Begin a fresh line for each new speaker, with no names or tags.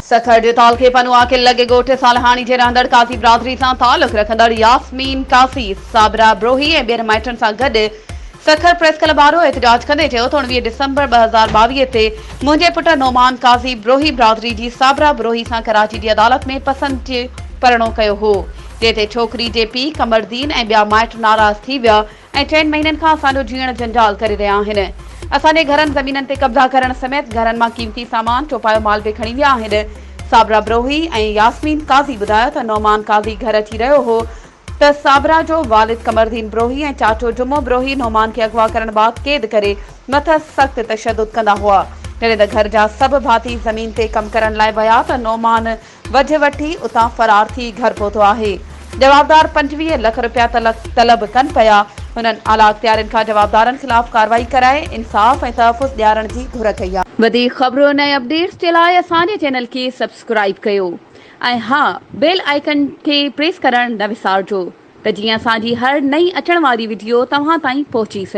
सखर जे तालखे पनुआ खे लॻे ॻोठ सालहाणी जे रहंदड़ काज़ी बिरादरी सां तालुक़ रखंदड़ यास्मीन काज़ी साबरा ब्रोही ऐं ॿियनि माइटनि सां गॾु सखर प्रेस क्लब वारो एहतजाज कंदे चयो त 19 डिसंबर 2022 ते मुंहिंजे पुट नोमान काज़ी ब्रोही बिरादरी जी साबरा ब्रोही सां कराची जी अदालत में पसंदि जे परणो कयो हो, जंहिं ते छोकिरी जे पीउ कमरदीन ऐं ॿिया माइट नाराज़ थी विया ऐं 3 महीननि खां असांजो जीअण जंजाल करे रहिया आहिनि। असांजे घरनि ज़मीननि ते कब्ज़ा करण समेत घरनि मां क़ीमती सामान चौपायो माल बि खणी विया आहिनि। साबरा ब्रोही ऐं यास्मीन काज़ी ॿुधायो त नौमान काज़ी घर अची रहियो हो त साबरा जो वालिद कमरदीन ब्रोही ऐं चाचो जुमो ब्रोही नौमान खे अगवा करण बाबति क़ैद करे मथस सख़्त तशद्दुद कंदा हुआ, जॾहिं त घर जा सभु भाती ज़मीन ते कमु करण लाइ विया त नौमान वझ वठी उतां फरार थी घर पहुतो आहे। जवाबदार 25 लख रुपया तलब कनि पिया। हुननि आला अख़्तियारनि खां जवाबदारनि ख़िलाफ़ कार्रवाई कराए इंसाफ़ ऐं तहफ़ुज़ ॾियारण जी घुर कई आहे। वधीक ख़बरुनि ऐं अपडेट्स जे लाइ असांजे चैनल खे सब्सक्राइब कयो ऐं हा, बेल आइकन खे प्रेस करणु न विसारिजो त जीअं असांजी हर नई अचण वारी वीडियो तव्हां ताईं पहुची सघे।